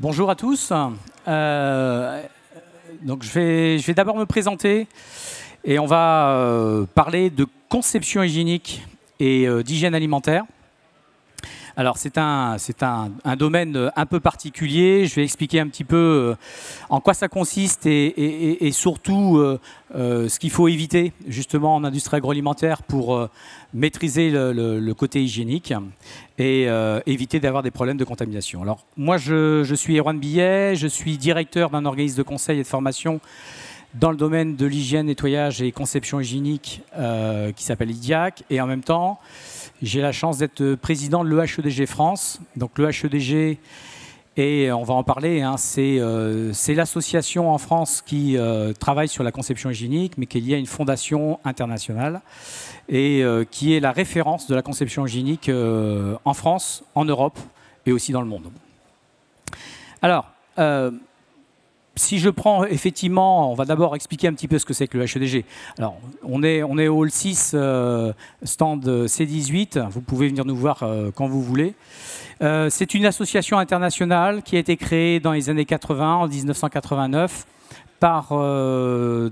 Bonjour à tous. Donc je vais d'abord me présenter et on va parler de conception hygiénique et d'hygiène alimentaire. Alors c'est un domaine un peu particulier. Je vais expliquer un petit peu en quoi ça consiste et surtout ce qu'il faut éviter justement en industrie agroalimentaire pour maîtriser le côté hygiénique et éviter d'avoir des problèmes de contamination. Alors moi je suis Erwan Billet, je suis directeur d'un organisme de conseil et de formation dans le domaine de l'hygiène, nettoyage et conception hygiénique qui s'appelle IDIAC, et en même temps j'ai la chance d'être président de l'EHEDG France. Donc l'EHEDG, et on va en parler, hein, c'est l'association en France qui travaille sur la conception hygiénique, mais qui est liée à une fondation internationale et qui est la référence de la conception hygiénique en France, en Europe et aussi dans le monde. Alors, si je prends effectivement, on va d'abord expliquer un petit peu ce que c'est que le HEDG. Alors, on est au Hall 6, stand C18. Vous pouvez venir nous voir quand vous voulez. C'est une association internationale qui a été créée dans les années 80, en 1989, par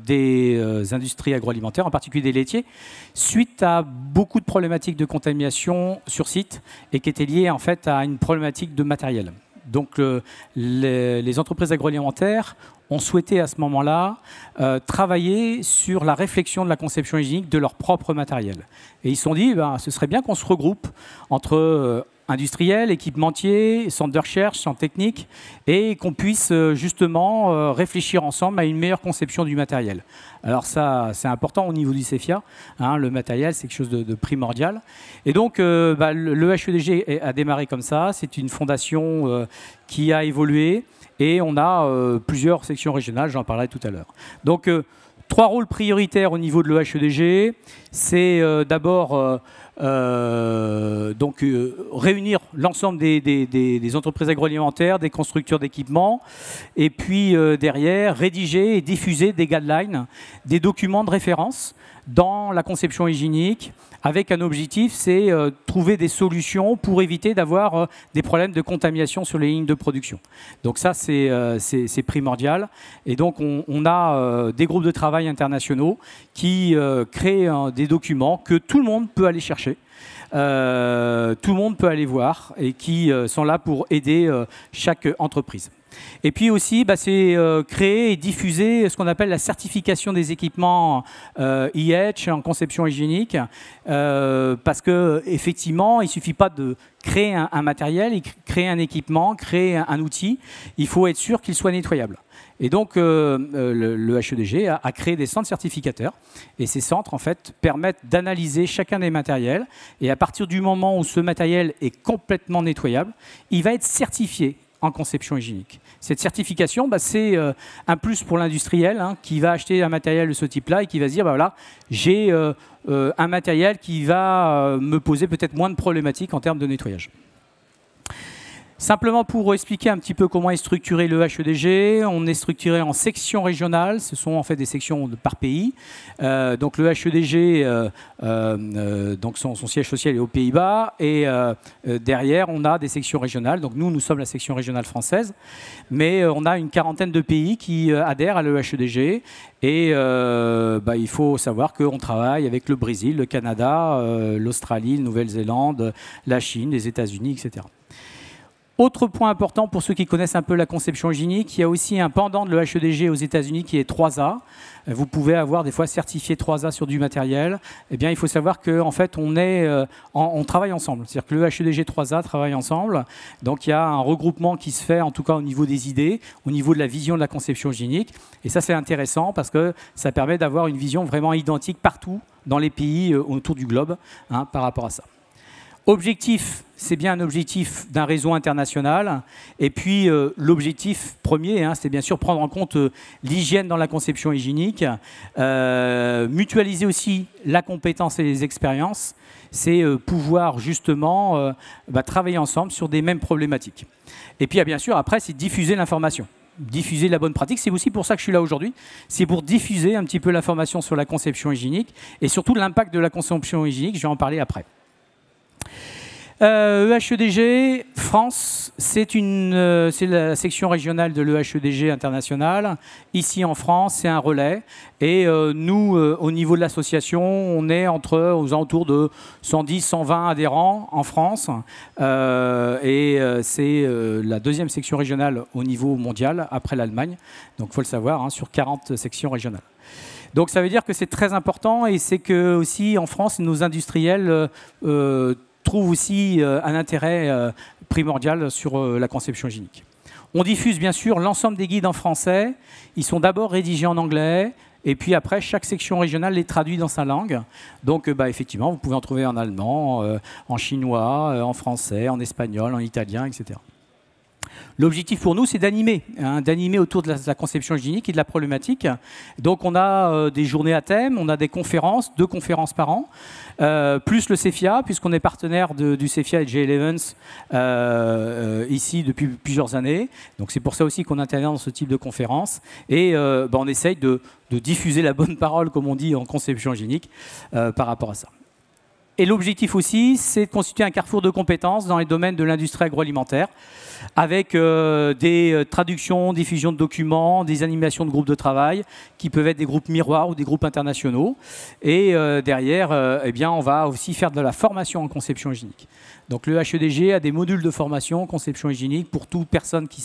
des industries agroalimentaires, en particulier des laitiers, suite à beaucoup de problématiques de contamination sur site et qui étaient liées en fait à une problématique de matériel. Donc les entreprises agroalimentaires ont souhaité à ce moment-là travailler sur la réflexion de la conception hygiénique de leur propre matériel. Et ils se sont dit, ce serait bien qu'on se regroupe entre industriels, équipementiers, centres de recherche, centres techniques, et qu'on puisse justement réfléchir ensemble à une meilleure conception du matériel. Alors ça, c'est important au niveau du CEFIA, hein, le matériel, c'est quelque chose de primordial. Et donc, le HEDG a démarré comme ça, c'est une fondation qui a évolué, et on a plusieurs sections régionales, j'en parlerai tout à l'heure. Donc, 3 rôles prioritaires au niveau de l'EHEDG, c'est d'abord réunir l'ensemble des entreprises agroalimentaires, des constructeurs d'équipements, et puis derrière, rédiger et diffuser des guidelines, des documents de référence dans la conception hygiénique, avec un objectif, c'est trouver des solutions pour éviter d'avoir des problèmes de contamination sur les lignes de production. Donc ça, c'est primordial. Et donc, on a des groupes de travail internationaux qui créent des documents que tout le monde peut aller chercher. Tout le monde peut aller voir et qui sont là pour aider chaque entreprise. Et puis aussi, c'est créer et diffuser ce qu'on appelle la certification des équipements IH en conception hygiénique, parce qu'effectivement, il ne suffit pas de créer un matériel, créer un équipement, créer un outil, il faut être sûr qu'il soit nettoyable. Et donc, le HEDG a créé des centres certificateurs. Et ces centres, en fait, permettent d'analyser chacun des matériels. Et à partir du moment où ce matériel est complètement nettoyable, il va être certifié en conception hygiénique. Cette certification, c'est un plus pour l'industriel qui va acheter un matériel de ce type-là et qui va se dire, voilà, j'ai un matériel qui va me poser peut-être moins de problématiques en termes de nettoyage. Simplement pour expliquer un petit peu comment est structuré le HEDG, on est structuré en sections régionales, ce sont en fait des sections par pays. Donc le HEDG, donc son siège social est aux Pays-Bas, et derrière on a des sections régionales. Donc nous sommes la section régionale française, mais on a une quarantaine de pays qui adhèrent à l'EHEDG, et il faut savoir qu'on travaille avec le Brésil, le Canada, l'Australie, la Nouvelle-Zélande, la Chine, les États-Unis, etc. Autre point important pour ceux qui connaissent un peu la conception hygiénique, il y a aussi un pendant de l'EHEDG aux États-Unis qui est 3A. Vous pouvez avoir des fois certifié 3A sur du matériel. Eh bien, il faut savoir qu'en fait, on travaille ensemble. C'est-à-dire que le HEDG 3A travaille ensemble. Donc, il y a un regroupement qui se fait, en tout cas au niveau des idées, au niveau de la vision de la conception hygiénique. Et ça, c'est intéressant parce que ça permet d'avoir une vision vraiment identique partout dans les pays autour du globe par rapport à ça. Objectif, c'est bien un objectif d'un réseau international. Et puis, l'objectif premier, c'est bien sûr prendre en compte l'hygiène dans la conception hygiénique, mutualiser aussi la compétence et les expériences, c'est pouvoir justement travailler ensemble sur des mêmes problématiques. Et puis, bien sûr, après, c'est diffuser l'information. Diffuser la bonne pratique, c'est aussi pour ça que je suis là aujourd'hui. C'est pour diffuser un petit peu l'information sur la conception hygiénique et surtout l'impact de la conception hygiénique, je vais en parler après. EHEDG France, c'est la section régionale de l'EHEDG international. Ici en France, c'est un relais. Et nous, au niveau de l'association, on est aux alentours de 110, 120 adhérents en France. C'est la deuxième section régionale au niveau mondial, après l'Allemagne. Donc il faut le savoir, hein, sur 40 sections régionales. Donc ça veut dire que c'est très important et c'est que aussi en France, nos industriels trouvent aussi un intérêt primordial sur la conception hygiénique. On diffuse bien sûr l'ensemble des guides en français. Ils sont d'abord rédigés en anglais et puis après, chaque section régionale les traduit dans sa langue. Donc effectivement, vous pouvez en trouver en allemand, en chinois, en français, en espagnol, en italien, etc. L'objectif pour nous, c'est d'animer autour de la conception hygiénique et de la problématique. Donc on a des journées à thème, on a des conférences, 2 conférences par an, plus le CEFIA, puisqu'on est partenaire du CEFIA et de J11 ici depuis plusieurs années. Donc c'est pour ça aussi qu'on intervient dans ce type de conférences. Et on essaye de diffuser la bonne parole, comme on dit, en conception hygiénique par rapport à ça. Et l'objectif aussi, c'est de constituer un carrefour de compétences dans les domaines de l'industrie agroalimentaire, avec des traductions, diffusion de documents, des animations de groupes de travail, qui peuvent être des groupes miroirs ou des groupes internationaux. Et derrière, on va aussi faire de la formation en conception hygiénique. Donc le HEDG a des modules de formation en conception hygiénique pour toute personne qui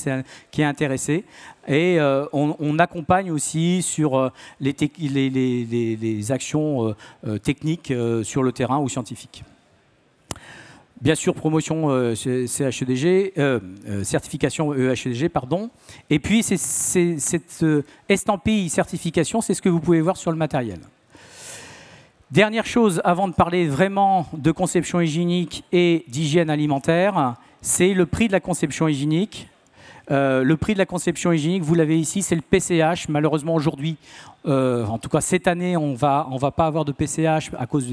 est intéressée. Et on accompagne aussi sur les actions techniques sur le terrain ou scientifiques. Bien sûr, promotion CHEDG, certification EHEDG, pardon. Et puis, cette estampille certification, c'est ce que vous pouvez voir sur le matériel. Dernière chose, avant de parler vraiment de conception hygiénique et d'hygiène alimentaire, c'est le prix de la conception hygiénique. Le prix de la conception hygiénique, vous l'avez ici, c'est le PCH. Malheureusement, aujourd'hui, en tout cas cette année, on va pas avoir de PCH à cause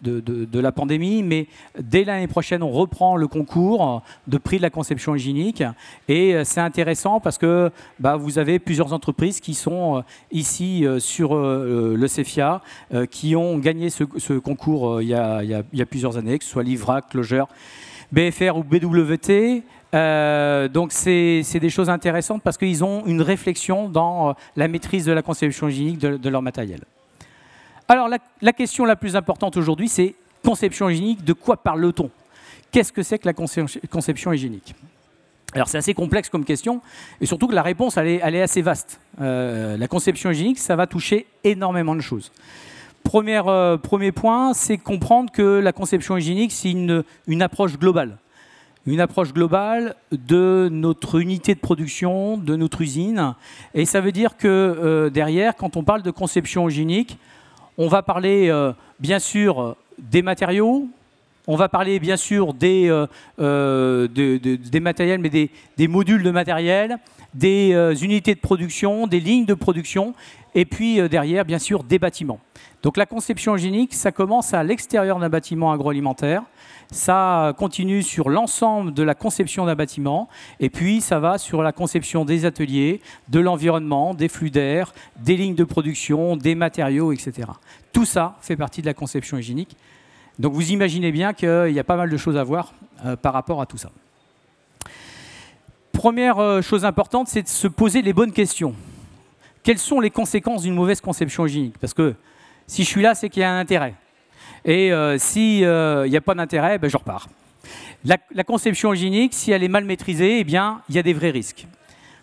de la pandémie, mais dès l'année prochaine, on reprend le concours de prix de la conception hygiénique. Et c'est intéressant parce que vous avez plusieurs entreprises qui sont ici sur le CEFIA, qui ont gagné ce concours il y a plusieurs années, que ce soit Livrac, Clogeur, BFR ou BWT. Donc c'est des choses intéressantes parce qu'ils ont une réflexion dans la maîtrise de la conception hygiénique de leur matériel. Alors la question la plus importante aujourd'hui, c'est conception hygiénique, de quoi parle-t-on? Qu'est-ce que c'est que la conception hygiénique? Alors c'est assez complexe comme question et surtout que la réponse elle est assez vaste. La conception hygiénique, ça va toucher énormément de choses. Premier point, c'est comprendre que la conception hygiénique, c'est une approche globale. Une approche globale de notre unité de production, de notre usine. Et ça veut dire que derrière, quand on parle de conception hygiénique, on va parler bien sûr des matériaux, on va parler bien sûr des matériels, mais des modules de matériel, des unités de production, des lignes de production, et puis derrière, bien sûr, des bâtiments. Donc la conception hygiénique, ça commence à l'extérieur d'un bâtiment agroalimentaire, ça continue sur l'ensemble de la conception d'un bâtiment, et puis ça va sur la conception des ateliers, de l'environnement, des flux d'air, des lignes de production, des matériaux, etc. Tout ça fait partie de la conception hygiénique. Donc vous imaginez bien qu'il y a pas mal de choses à voir par rapport à tout ça. Première chose importante, c'est de se poser les bonnes questions. Quelles sont les conséquences d'une mauvaise conception hygiénique? Parce que si je suis là, c'est qu'il y a un intérêt. Et s'il n'y a pas d'intérêt, je repars. La conception hygiénique, si elle est mal maîtrisée, il y a des vrais risques.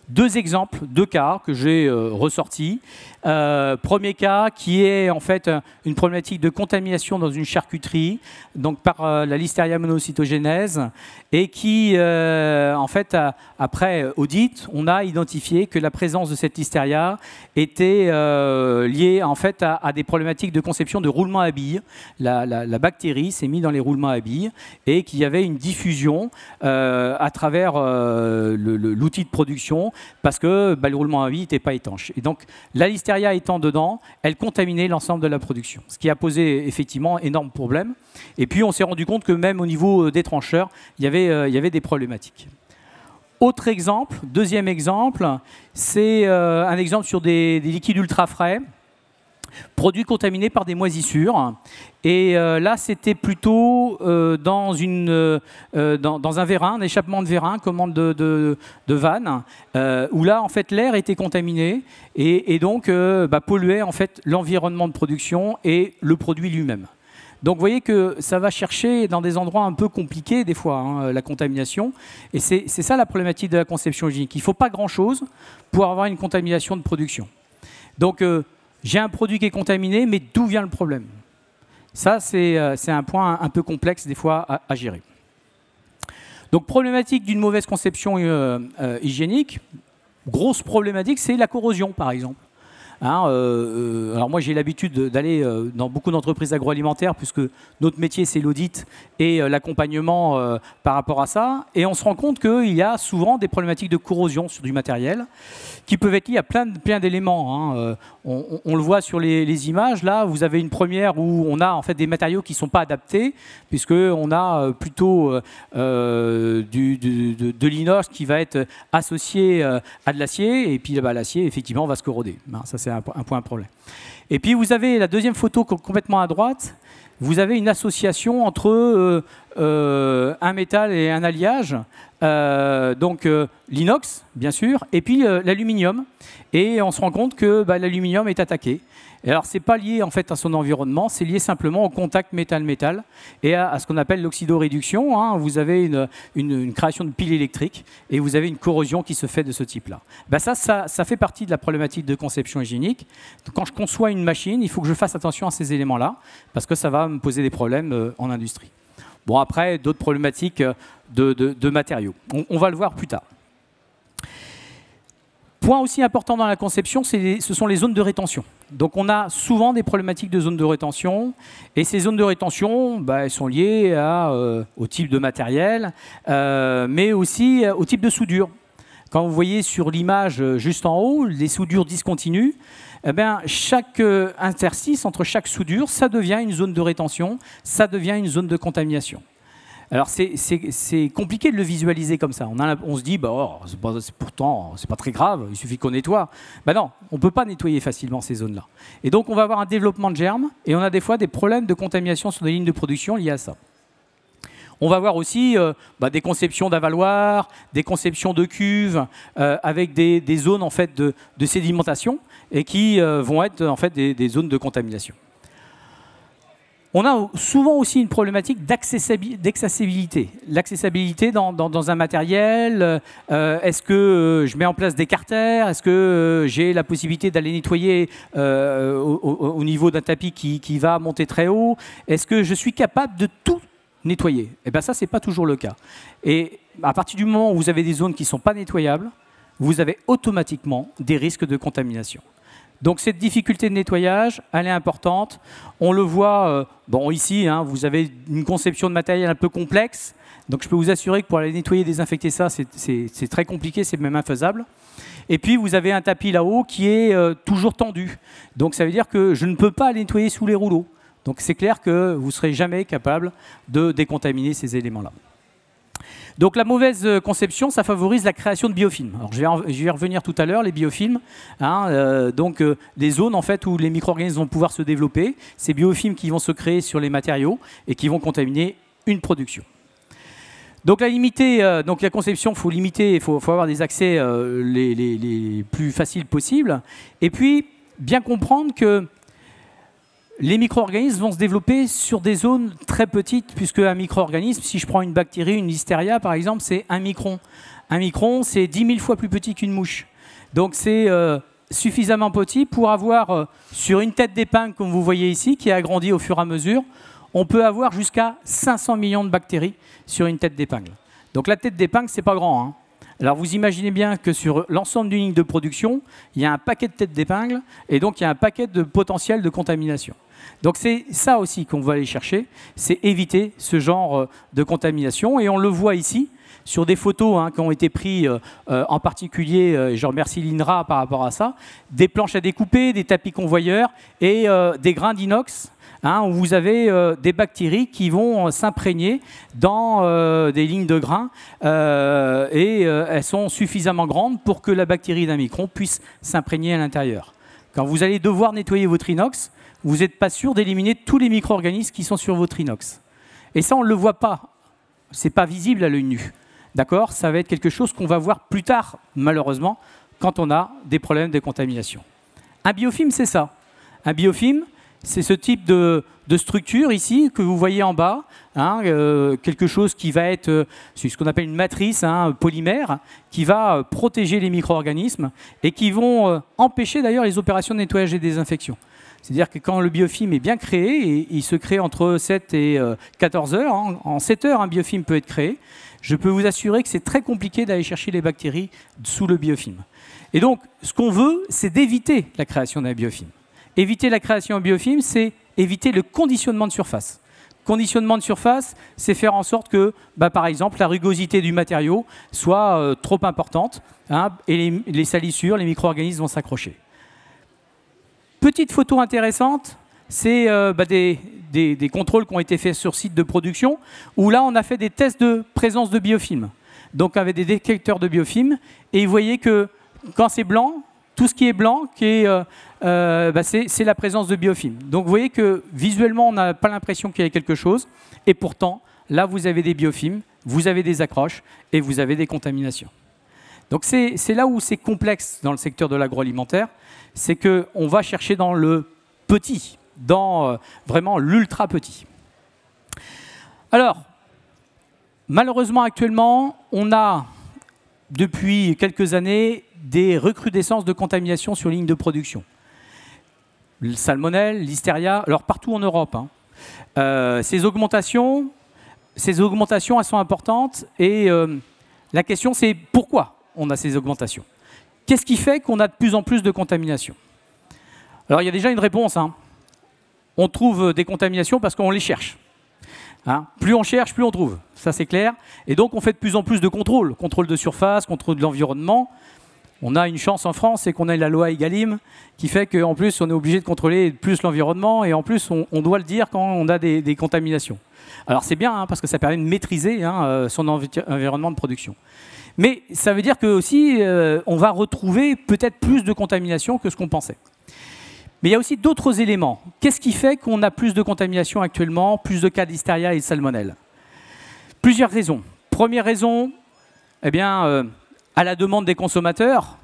2 exemples, 2 cas que j'ai ressortis. Premier cas qui est en fait une problématique de contamination dans une charcuterie, donc par la Listeria monocytogenes, et qui en fait après audit, on a identifié que la présence de cette Listeria était liée en fait à des problématiques de conception de roulement à billes. La bactérie s'est mise dans les roulements à billes et qu'il y avait une diffusion à travers l'outil de production parce que le roulement à billes n'était pas étanche. Et donc la Listeria étant dedans, elle contaminait l'ensemble de la production, ce qui a posé effectivement énorme problème. Et puis on s'est rendu compte que même au niveau des trancheurs, il y avait des problématiques. Autre exemple, deuxième exemple, c'est un exemple sur des liquides ultra frais. produits contaminés par des moisissures. Et là, c'était plutôt dans un vérin, un échappement de vérin, commande de vanne, où là, en fait, l'air était contaminé et donc polluait en fait l'environnement de production et le produit lui-même. Donc vous voyez que ça va chercher dans des endroits un peu compliqués des fois, hein, la contamination. Et c'est ça la problématique de la conception hygiénique. Il ne faut pas grand-chose pour avoir une contamination de production. Donc j'ai un produit qui est contaminé, mais d'où vient le problème? Ça, c'est un point un peu complexe des fois à gérer. Donc problématique d'une mauvaise conception hygiénique, grosse problématique, c'est la corrosion par exemple. Hein, alors moi j'ai l'habitude d'aller dans beaucoup d'entreprises agroalimentaires puisque notre métier c'est l'audit et l'accompagnement par rapport à ça, et on se rend compte qu'il y a souvent des problématiques de corrosion sur du matériel qui peuvent être liées à plein d'éléments. Hein. On le voit sur les images, là vous avez une première où on a en fait des matériaux qui ne sont pas adaptés puisqu'on a plutôt de l'inox qui va être associé à de l'acier, et puis l'acier effectivement va se corroder. Ça c'est un point problème. Et puis vous avez la deuxième photo complètement à droite, vous avez une association entre un métal et un alliage, donc l'inox bien sûr, et puis l'aluminium, et on se rend compte que l'aluminium est attaqué. Et alors c'est pas lié en fait à son environnement, c'est lié simplement au contact métal-métal et à ce qu'on appelle l'oxydoréduction. Hein. Vous avez une création de piles électriques et vous avez une corrosion qui se fait de ce type-là. Ça fait partie de la problématique de conception hygiénique. Donc, quand je conçois une machine, il faut que je fasse attention à ces éléments-là parce que ça va me poser des problèmes en industrie. Bon, après, d'autres problématiques de matériaux. On va le voir plus tard. Point aussi important dans la conception, ce sont les zones de rétention. Donc on a souvent des problématiques de zones de rétention, et ces zones de rétention, elles sont liées au type de matériel, mais aussi au type de soudure. Quand vous voyez sur l'image juste en haut, les soudures discontinues, chaque interstice entre chaque soudure, ça devient une zone de rétention, ça devient une zone de contamination. Alors c'est compliqué de le visualiser comme ça. On se dit, pourtant, c'est pas très grave, il suffit qu'on nettoie. Non, on ne peut pas nettoyer facilement ces zones-là. Et donc on va avoir un développement de germes, et on a des fois des problèmes de contamination sur des lignes de production liés à ça. On va voir aussi des conceptions d'avaloirs, des conceptions de cuves avec des zones en fait, de sédimentation et qui vont être en fait, des zones de contamination. On a souvent aussi une problématique d'accessibilité. L'accessibilité dans un matériel, est-ce que je mets en place des carters? Est-ce que j'ai la possibilité d'aller nettoyer au niveau d'un tapis qui va monter très haut? Est-ce que je suis capable de tout nettoyer? Ça, ce n'est pas toujours le cas. Et à partir du moment où vous avez des zones qui ne sont pas nettoyables, vous avez automatiquement des risques de contamination. Donc cette difficulté de nettoyage, elle est importante. On le voit, ici, hein, vous avez une conception de matériel un peu complexe. Donc je peux vous assurer que pour aller nettoyer, désinfecter ça, c'est très compliqué, c'est même infaisable. Et puis vous avez un tapis là-haut qui est toujours tendu. Donc ça veut dire que je ne peux pas aller nettoyer sous les rouleaux. Donc c'est clair que vous ne serez jamais capable de décontaminer ces éléments-là. Donc la mauvaise conception, ça favorise la création de biofilms. Alors, je vais y revenir tout à l'heure, les biofilms. Hein, des zones en fait, où les micro-organismes vont pouvoir se développer. Ces biofilms qui vont se créer sur les matériaux et qui vont contaminer une production. Donc la conception, il faut limiter, il faut avoir des accès les plus faciles possibles. Et puis, bien comprendre que les micro-organismes vont se développer sur des zones très petites, puisque un micro-organisme, si je prends une bactérie, une listeria par exemple, c'est 1 micron. 1 micron, c'est 10 000 fois plus petit qu'une mouche. Donc c'est suffisamment petit pour avoir, sur une tête d'épingle, comme vous voyez ici, qui a agrandi au fur et à mesure, on peut avoir jusqu'à 500 millions de bactéries sur une tête d'épingle. Donc la tête d'épingle, c'est pas grand, hein. Alors vous imaginez bien que sur l'ensemble d'une ligne de production, il y a un paquet de têtes d'épingle et donc il y a un paquet de potentiel de contamination. Donc c'est ça aussi qu'on va aller chercher, c'est éviter ce genre de contamination. Et on le voit ici sur des photos qui ont été prises en particulier, et je remercie l'INRA par rapport à ça, des planches à découper, des tapis convoyeurs et des grains d'inox. Où vous avez des bactéries qui vont s'imprégner dans des lignes de grains et elles sont suffisamment grandes pour que la bactérie d'un micron puisse s'imprégner à l'intérieur. Quand vous allez devoir nettoyer votre inox, vous n'êtes pas sûr d'éliminer tous les micro-organismes qui sont sur votre inox. Et ça, on ne le voit pas. Ce n'est pas visible à l'œil nu. D'accord? Ça va être quelque chose qu'on va voir plus tard, malheureusement, quand on a des problèmes de contamination. Un biofilm, c'est ça. Un biofilm, c'est ce type de structure ici que vous voyez en bas, hein, quelque chose qui va être ce qu'on appelle une matrice polymère, qui va protéger les micro-organismes et qui vont empêcher d'ailleurs les opérations de nettoyage et désinfection. C'est-à-dire que quand le biofilm est bien créé, et il se crée entre 7 et 14 heures, hein, en 7 heures un biofilm peut être créé, je peux vous assurer que c'est très compliqué d'aller chercher les bactéries sous le biofilm. Et donc, ce qu'on veut, c'est d'éviter la création d'un biofilm. Éviter la création d'un biofilm, c'est éviter le conditionnement de surface. Conditionnement de surface, c'est faire en sorte que, par exemple, la rugosité du matériau soit trop importante, hein, et les salissures, les micro-organismes vont s'accrocher. Petite photo intéressante, c'est des contrôles qui ont été faits sur site de production, où là, on a fait des tests de présence de biofilm. Donc, avec des détecteurs de biofilm, et vous voyez que quand c'est blanc, tout ce qui est blanc, c'est la présence de biofilm. Donc, vous voyez que visuellement, on n'a pas l'impression qu'il y ait quelque chose, et pourtant, là, vous avez des biofilms, vous avez des accroches, et vous avez des contaminations. Donc, c'est là où c'est complexe dans le secteur de l'agroalimentaire, c'est qu'on va chercher dans le petit, dans vraiment l'ultra petit. Alors, malheureusement, actuellement, on a, depuis quelques années, des recrudescences de contamination sur ligne de production. Le salmonelle, listeria, alors partout en Europe. Hein. Ces augmentations, elles sont importantes et la question, c'est pourquoi on a ces augmentations? Qu'est-ce qui fait qu'on a de plus en plus de contamination? Alors, il y a déjà une réponse. Hein. On trouve des contaminations parce qu'on les cherche. Hein. Plus on cherche, plus on trouve. Ça, c'est clair. Et donc, on fait de plus en plus de contrôles. Contrôle de surface, contrôle de l'environnement. On a une chance en France, c'est qu'on a la loi Egalim qui fait qu'en plus, on est obligé de contrôler plus l'environnement et en plus, on doit le dire quand on a des contaminations. Alors, c'est bien, hein, parce que ça permet de maîtriser son environnement de production. Mais ça veut dire que aussi, on va retrouver peut-être plus de contamination que ce qu'on pensait. Mais il y a aussi d'autres éléments. Qu'est-ce qui fait qu'on a plus de contamination actuellement, plus de cas d'hystéria et de salmonelle? Plusieurs raisons. Première raison, eh bien, à la demande des consommateurs,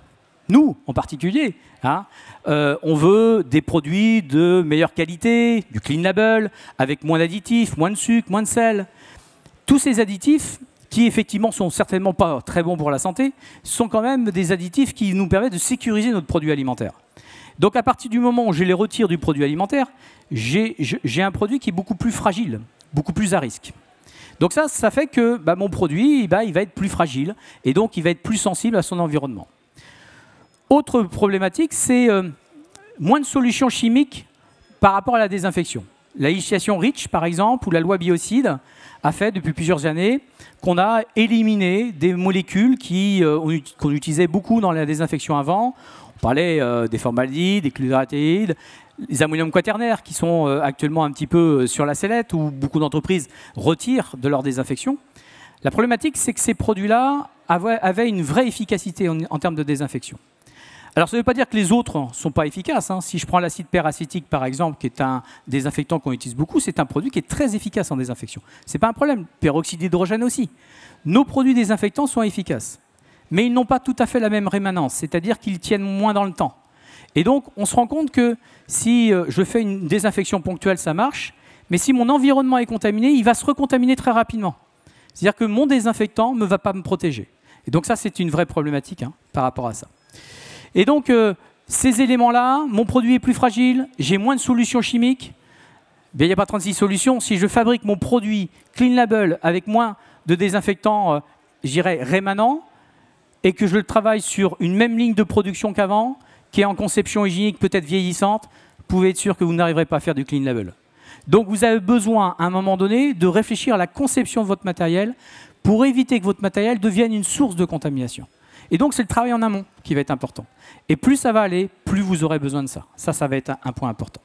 nous en particulier, hein, on veut des produits de meilleure qualité, du clean label, avec moins d'additifs, moins de sucre, moins de sel. Tous ces additifs, qui effectivement sont certainement pas très bons pour la santé, sont quand même des additifs qui nous permettent de sécuriser notre produit alimentaire. Donc à partir du moment où je les retire du produit alimentaire, j'ai un produit qui est beaucoup plus fragile, beaucoup plus à risque. Donc ça fait que mon produit, il va être plus fragile et donc il va être plus sensible à son environnement. Autre problématique, c'est moins de solutions chimiques par rapport à la désinfection. La législation REACH, par exemple, ou la loi biocide, a fait depuis plusieurs années qu'on a éliminé des molécules qu'on utilisait beaucoup dans la désinfection avant. On parlait des formaldehydes, des chloraldehydes, les ammoniums quaternaires qui sont actuellement un petit peu sur la sellette où beaucoup d'entreprises retirent de leur désinfection. La problématique, c'est que ces produits-là avaient une vraie efficacité en termes de désinfection. Alors, ça ne veut pas dire que les autres ne sont pas efficaces. Hein. Si je prends l'acide peracétique, par exemple, qui est un désinfectant qu'on utilise beaucoup, c'est un produit qui est très efficace en désinfection. Ce n'est pas un problème. Peroxyde d'hydrogène aussi. Nos produits désinfectants sont efficaces. Mais ils n'ont pas tout à fait la même rémanence, c'est-à-dire qu'ils tiennent moins dans le temps. Et donc, on se rend compte que si je fais une désinfection ponctuelle, ça marche, mais si mon environnement est contaminé, il va se recontaminer très rapidement. C'est-à-dire que mon désinfectant ne va pas me protéger. Et donc ça, c'est une vraie problématique par rapport à ça. Et donc, ces éléments-là, mon produit est plus fragile, j'ai moins de solutions chimiques. Il n'y a pas 36 solutions. Si je fabrique mon produit clean label avec moins de désinfectants, je dirais, rémanents, et que je le travaille sur une même ligne de production qu'avant, qui est en conception hygiénique peut-être vieillissante, vous pouvez être sûr que vous n'arriverez pas à faire du clean label. Donc, vous avez besoin, à un moment donné, de réfléchir à la conception de votre matériel pour éviter que votre matériel devienne une source de contamination. Et donc, c'est le travail en amont qui va être important. Et plus ça va aller, plus vous aurez besoin de ça. Ça va être un point important.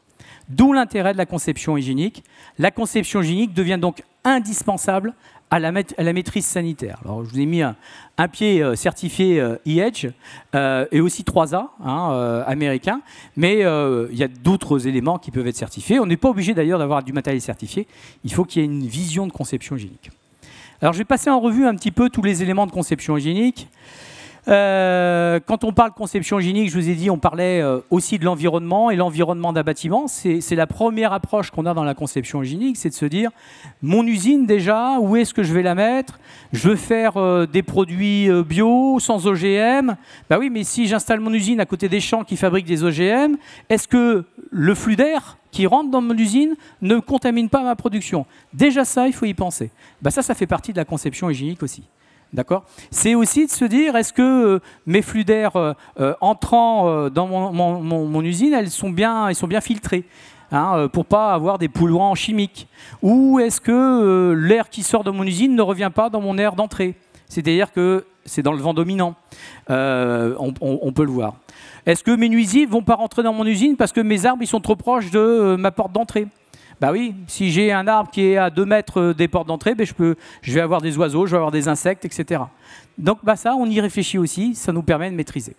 D'où l'intérêt de la conception hygiénique. La conception hygiénique devient donc indispensable à la maîtrise sanitaire. Alors, je vous ai mis un pied certifié e-Edge et aussi 3A américain, mais il y a d'autres éléments qui peuvent être certifiés. On n'est pas obligé d'ailleurs d'avoir du matériel certifié. Il faut qu'il y ait une vision de conception hygiénique. Alors, je vais passer en revue un petit peu tous les éléments de conception hygiénique. Quand on parle conception hygiénique, je vous ai dit, on parlait aussi de l'environnement et l'environnement d'un bâtiment. C'est la première approche qu'on a dans la conception hygiénique, c'est de se dire, mon usine déjà, où est-ce que je vais la mettre? Je veux faire des produits bio, sans OGM. Ben oui, mais si j'installe mon usine à côté des champs qui fabriquent des OGM, est-ce que le flux d'air qui rentre dans mon usine ne contamine pas ma production? Déjà ça, il faut y penser. Ben ça fait partie de la conception hygiénique aussi. D'accord. C'est aussi de se dire, est-ce que mes flux d'air entrant dans mon usine, ils sont bien filtrés pour ne pas avoir des polluants chimiques? Ou est-ce que l'air qui sort de mon usine ne revient pas dans mon air d'entrée? C'est-à-dire que c'est dans le vent dominant. On peut le voir. Est-ce que mes nuisibles ne vont pas rentrer dans mon usine parce que mes arbres ils sont trop proches de ma porte d'entrée? Bah oui, si j'ai un arbre qui est à 2 mètres des portes d'entrée, ben je vais avoir des oiseaux, je vais avoir des insectes, etc. Donc ça, on y réfléchit aussi, ça nous permet de maîtriser.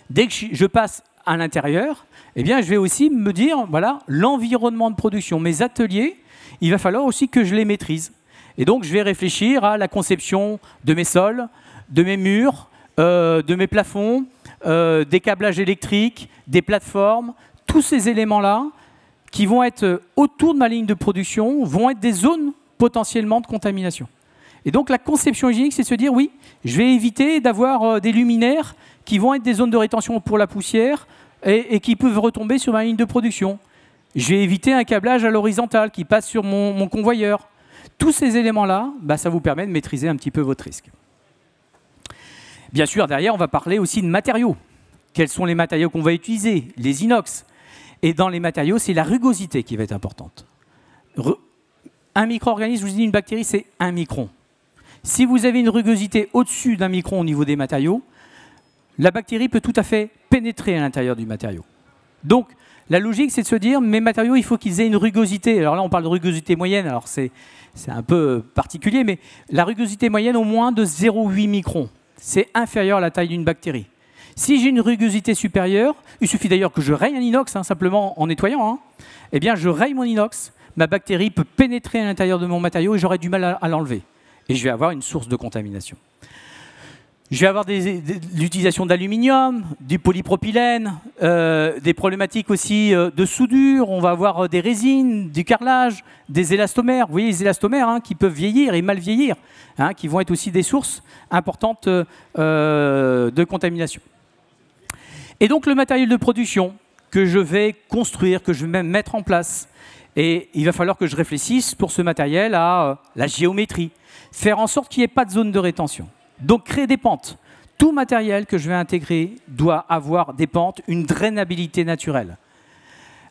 Dès que je passe à l'intérieur, eh bien, je vais aussi me dire, voilà, l'environnement de production, mes ateliers, il va falloir aussi que je les maîtrise. Et donc, je vais réfléchir à la conception de mes sols, de mes murs, de mes plafonds, des câblages électriques, des plateformes, tous ces éléments-là, qui vont être autour de ma ligne de production, vont être des zones potentiellement de contamination. Et donc la conception hygiénique, c'est de se dire, oui, je vais éviter d'avoir des luminaires qui vont être des zones de rétention pour la poussière et qui peuvent retomber sur ma ligne de production. Je vais éviter un câblage à l'horizontale qui passe sur mon convoyeur. Tous ces éléments-là, ça vous permet de maîtriser un petit peu votre risque. Bien sûr, derrière, on va parler aussi de matériaux. Quels sont les matériaux qu'on va utiliser? Les inox. Et dans les matériaux, c'est la rugosité qui va être importante. Un micro-organisme, je vous dis, une bactérie, c'est 1 micron. Si vous avez une rugosité au-dessus d'1 micron au niveau des matériaux, la bactérie peut tout à fait pénétrer à l'intérieur du matériau. Donc, la logique, c'est de se dire, mes matériaux, il faut qu'ils aient une rugosité. Alors là, on parle de rugosité moyenne, alors c'est un peu particulier, mais la rugosité moyenne au moins de 0,8 microns. C'est inférieur à la taille d'une bactérie. Si j'ai une rugosité supérieure, il suffit d'ailleurs que je raye un inox, simplement en nettoyant, eh bien je raye mon inox, ma bactérie peut pénétrer à l'intérieur de mon matériau et j'aurai du mal à l'enlever. Et je vais avoir une source de contamination. Je vais avoir l'utilisation d'aluminium, du polypropylène, des problématiques aussi de soudure, on va avoir des résines, du carrelage, des élastomères. Vous voyez les élastomères qui peuvent vieillir et mal vieillir, qui vont être aussi des sources importantes de contamination. Et donc le matériel de production que je vais construire, que je vais même mettre en place, et il va falloir que je réfléchisse pour ce matériel à la géométrie, faire en sorte qu'il n'y ait pas de zone de rétention. Donc créer des pentes. Tout matériel que je vais intégrer doit avoir des pentes, une drainabilité naturelle.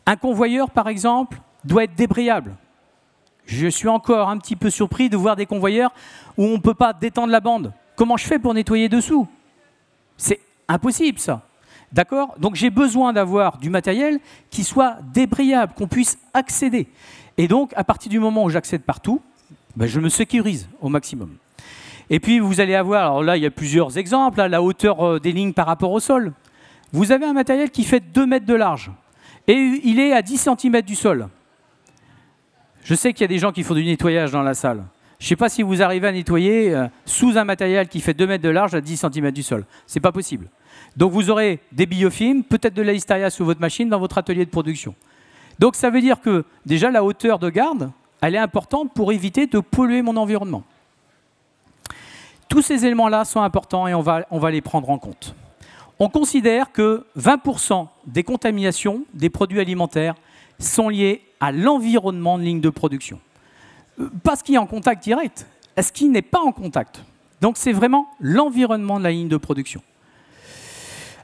Un convoyeur, par exemple, doit être débrayable. Je suis encore un petit peu surpris de voir des convoyeurs où on ne peut pas détendre la bande. Comment je fais pour nettoyer dessous? C'est impossible, ça. D'accord? Donc j'ai besoin d'avoir du matériel qui soit débrayable, qu'on puisse accéder. Et donc, à partir du moment où j'accède partout, je me sécurise au maximum. Et puis, vous allez avoir, alors là, il y a plusieurs exemples, la hauteur des lignes par rapport au sol. Vous avez un matériel qui fait 2 mètres de large et il est à 10 cm du sol. Je sais qu'il y a des gens qui font du nettoyage dans la salle. Je ne sais pas si vous arrivez à nettoyer sous un matériel qui fait 2 mètres de large à 10 cm du sol. Ce n'est pas possible. Donc, vous aurez des biofilms, peut-être de la listeria sous votre machine dans votre atelier de production. Donc, ça veut dire que déjà, la hauteur de garde, elle est importante pour éviter de polluer mon environnement. Tous ces éléments-là sont importants et on va les prendre en compte. On considère que 20% des contaminations des produits alimentaires sont liées à l'environnement de ligne de production. Pas ce qui est en contact direct, à ce qui n'est pas en contact. Donc c'est vraiment l'environnement de la ligne de production.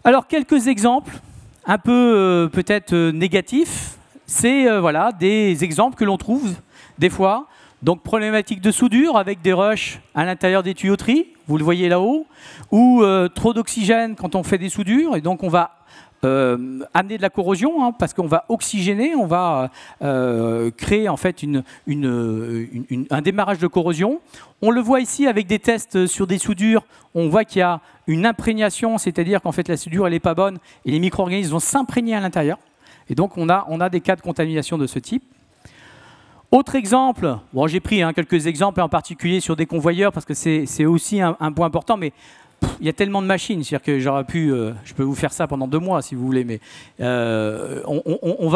Alors quelques exemples, un peu peut-être négatifs, c'est voilà, des exemples que l'on trouve des fois Donc problématique de soudure avec des rushs à l'intérieur des tuyauteries, vous le voyez là-haut, ou trop d'oxygène quand on fait des soudures, et donc on va amener de la corrosion, hein, parce qu'on va oxygéner, on va créer en fait un démarrage de corrosion. On le voit ici avec des tests sur des soudures, on voit qu'il y a une imprégnation, c'est-à-dire qu'en fait la soudure elle n'est pas bonne et les micro-organismes vont s'imprégner à l'intérieur. Et donc on a des cas de contamination de ce type. Autre exemple, bon, j'ai pris quelques exemples en particulier sur des convoyeurs parce que c'est aussi un point important, mais il y a tellement de machines, c'est-à-dire que je peux vous faire ça pendant 2 mois si vous voulez, mais on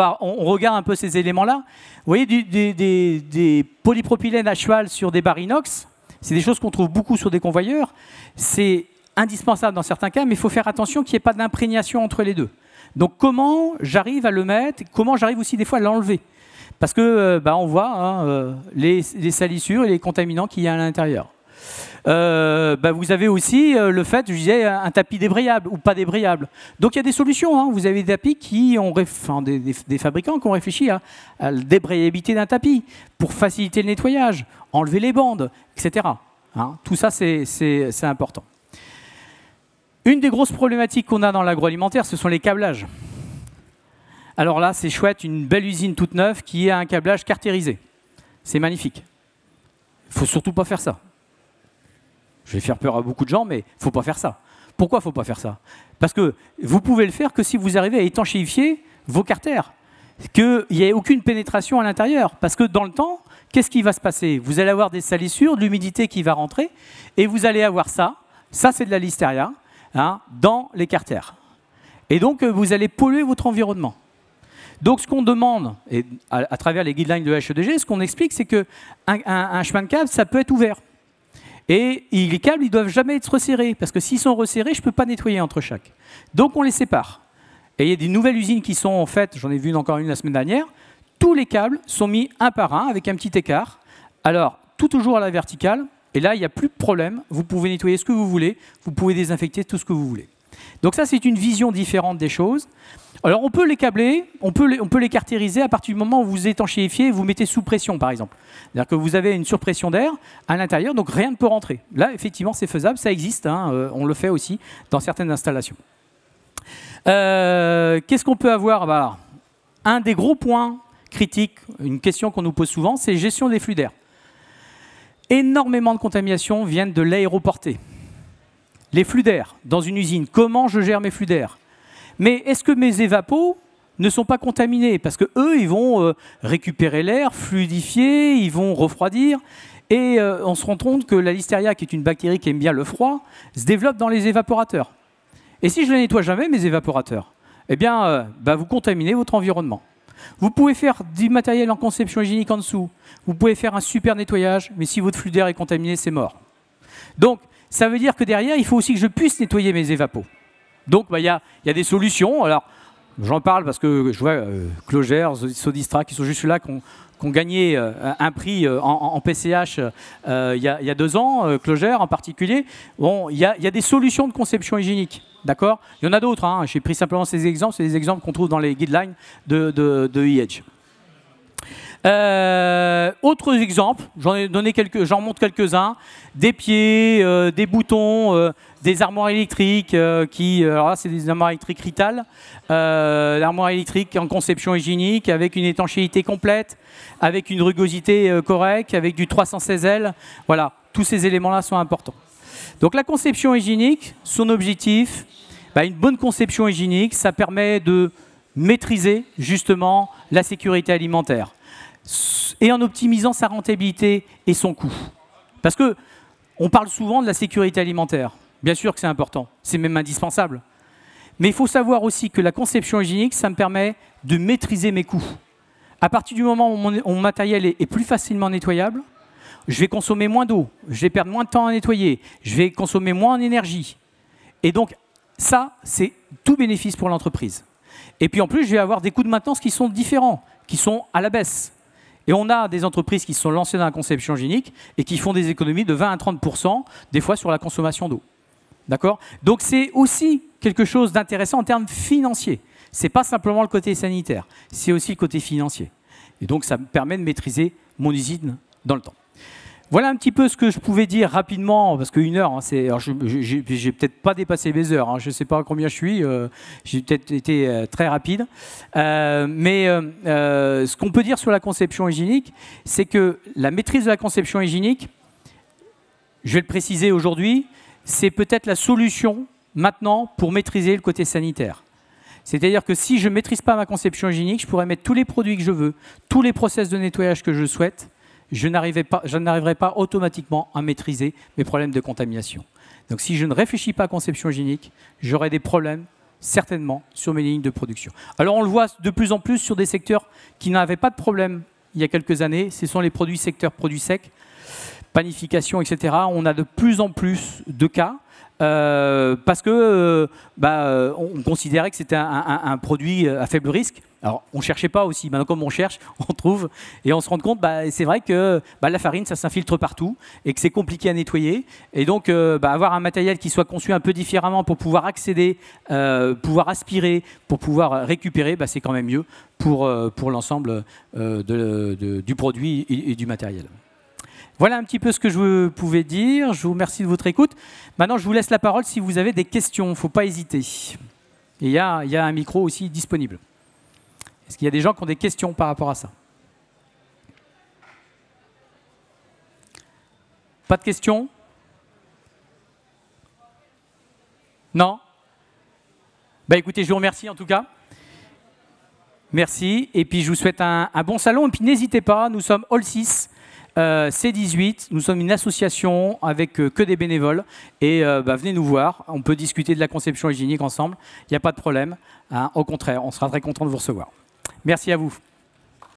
regarde un peu ces éléments-là. Vous voyez des polypropylènes à cheval sur des barres inox, c'est des choses qu'on trouve beaucoup sur des convoyeurs. C'est indispensable dans certains cas, mais il faut faire attention qu'il n'y ait pas d'imprégnation entre les deux. Donc comment j'arrive à le mettre, comment j'arrive aussi des fois à l'enlever. Parce que on voit les salissures et les contaminants qu'il y a à l'intérieur. Vous avez aussi le fait, je disais, un tapis débrayable ou pas débrayable. Donc il y a des solutions. Hein. Vous avez des tapis des fabricants qui ont réfléchi à la débrayabilité d'un tapis pour faciliter le nettoyage, enlever les bandes, etc. Hein. Tout ça, c'est important. Une des grosses problématiques qu'on a dans l'agroalimentaire, ce sont les câblages. Alors là, c'est chouette, une belle usine toute neuve qui a un câblage caractérisé. C'est magnifique. Il ne faut surtout pas faire ça. Je vais faire peur à beaucoup de gens, mais il ne faut pas faire ça. Pourquoi il ne faut pas faire ça? Parce que vous pouvez le faire que si vous arrivez à étanchéifier vos carters, qu'il n'y ait aucune pénétration à l'intérieur. Parce que dans le temps, qu'est-ce qui va se passer? Vous allez avoir des salissures, de l'humidité qui va rentrer, et vous allez avoir ça c'est de la listeria, hein, dans les carters. Et donc, vous allez polluer votre environnement. Donc, ce qu'on demande, et à travers les guidelines de HEDG, ce qu'on explique, c'est qu'un chemin de câble, ça peut être ouvert. Et les câbles, ils ne doivent jamais être resserrés, parce que s'ils sont resserrés, je ne peux pas nettoyer entre chaque. Donc, on les sépare. Et il y a des nouvelles usines qui sont faites, j'en ai vu encore une la semaine dernière, tous les câbles sont mis un par un, avec un petit écart. Alors, tout toujours à la verticale, et là, il n'y a plus de problème. Vous pouvez nettoyer ce que vous voulez, vous pouvez désinfecter tout ce que vous voulez. Donc ça, c'est une vision différente des choses. Alors, on peut les câbler, on peut les caractériser à partir du moment où vous étanchéifiez et vous mettez sous pression, par exemple. C'est-à-dire que vous avez une surpression d'air à l'intérieur, donc rien ne peut rentrer. Là, effectivement, c'est faisable, ça existe, hein, on le fait aussi dans certaines installations. Qu'est-ce qu'on peut avoir? Un des gros points critiques, une question qu'on nous pose souvent, c'est gestion des flux d'air. Énormément de contaminations viennent de l'aéroporté. Les flux d'air dans une usine, comment je gère mes flux d'air? Mais est-ce que mes évapos ne sont pas contaminés? Parce qu'eux, ils vont récupérer l'air, fluidifier, ils vont refroidir. Et on se rend compte que la listeria, qui est une bactérie qui aime bien le froid, se développe dans les évaporateurs. Et si je ne les nettoie jamais, mes évaporateurs, eh bien, vous contaminez votre environnement. Vous pouvez faire du matériel en conception hygiénique en dessous. Vous pouvez faire un super nettoyage, mais si votre flux d'air est contaminé, c'est mort. Donc, ça veut dire que derrière, il faut aussi que je puisse nettoyer mes évapos. Donc, il y a des solutions. Alors, j'en parle parce que je vois Clogère, Sodistra, qui sont juste là, qui ont gagné un prix en PCH il y a 2 ans, Clogère en particulier. Bon, il y a des solutions de conception hygiénique. D'accord? Il y en a d'autres. Hein. J'ai pris simplement ces exemples. C'est des exemples qu'on trouve dans les guidelines de IH. Autres exemples, j'en montre quelques-uns. Des pieds, des boutons, des armoires électriques alors là, c'est des armoires électriques Rital. L'armoire électrique en conception hygiénique avec une étanchéité complète, avec une rugosité correcte, avec du 316L. Voilà, tous ces éléments-là sont importants. Donc la conception hygiénique, son objectif, une bonne conception hygiénique, ça permet de maîtriser justement la sécurité alimentaire et en optimisant sa rentabilité et son coût. Parce qu'on parle souvent de la sécurité alimentaire. Bien sûr que c'est important, c'est même indispensable. Mais il faut savoir aussi que la conception hygiénique, ça me permet de maîtriser mes coûts. À partir du moment où mon matériel est plus facilement nettoyable, je vais consommer moins d'eau, je vais perdre moins de temps à nettoyer, je vais consommer moins en énergie. Et donc, ça, c'est tout bénéfice pour l'entreprise. Et puis en plus, je vais avoir des coûts de maintenance qui sont différents, qui sont à la baisse. Et on a des entreprises qui se sont lancées dans la conception hygiénique et qui font des économies de 20 à 30%, des fois sur la consommation d'eau. D'accord? Donc c'est aussi quelque chose d'intéressant en termes financiers. Ce n'est pas simplement le côté sanitaire, c'est aussi le côté financier. Et donc ça me permet de maîtriser mon usine dans le temps. Voilà un petit peu ce que je pouvais dire rapidement, parce qu'une heure, hein, j'ai peut-être pas dépassé mes heures, hein, je ne sais pas combien je suis, j'ai peut-être été très rapide. Ce qu'on peut dire sur la conception hygiénique, c'est que la maîtrise de la conception hygiénique, je vais le préciser aujourd'hui, c'est peut-être la solution maintenant pour maîtriser le côté sanitaire. C'est-à-dire que si je ne maîtrise pas ma conception hygiénique, je pourrais mettre tous les produits que je veux, tous les process de nettoyage que je souhaite, je n'arriverai pas automatiquement à maîtriser mes problèmes de contamination. Donc si je ne réfléchis pas à conception hygiénique, j'aurai des problèmes certainement sur mes lignes de production. Alors on le voit de plus en plus sur des secteurs qui n'avaient pas de problème il y a quelques années, ce sont les produits secteurs produits secs, panification, etc. On a de plus en plus de cas. Parce que on considérait que c'était un produit à faible risque. Alors, on ne cherchait pas aussi. Maintenant, comme on cherche, on trouve. Et on se rend compte, c'est vrai que la farine, ça s'infiltre partout et que c'est compliqué à nettoyer. Et donc, avoir un matériel qui soit conçu un peu différemment pour pouvoir accéder, pouvoir aspirer, pour pouvoir récupérer, c'est quand même mieux pour l'ensemble du produit et du matériel. Voilà un petit peu ce que je pouvais dire. Je vous remercie de votre écoute. Maintenant, je vous laisse la parole si vous avez des questions. Il ne faut pas hésiter. Et il y a un micro aussi disponible. Est-ce qu'il y a des gens qui ont des questions par rapport à ça? Pas de questions? Non? Écoutez, je vous remercie en tout cas. Merci. Et puis, je vous souhaite un bon salon. Et puis, n'hésitez pas, nous sommes Hall 6. C18, nous sommes une association avec que des bénévoles et venez nous voir, on peut discuter de la conception hygiénique ensemble, il n'y a pas de problème, hein. Au contraire, on sera très content de vous recevoir. Merci à vous.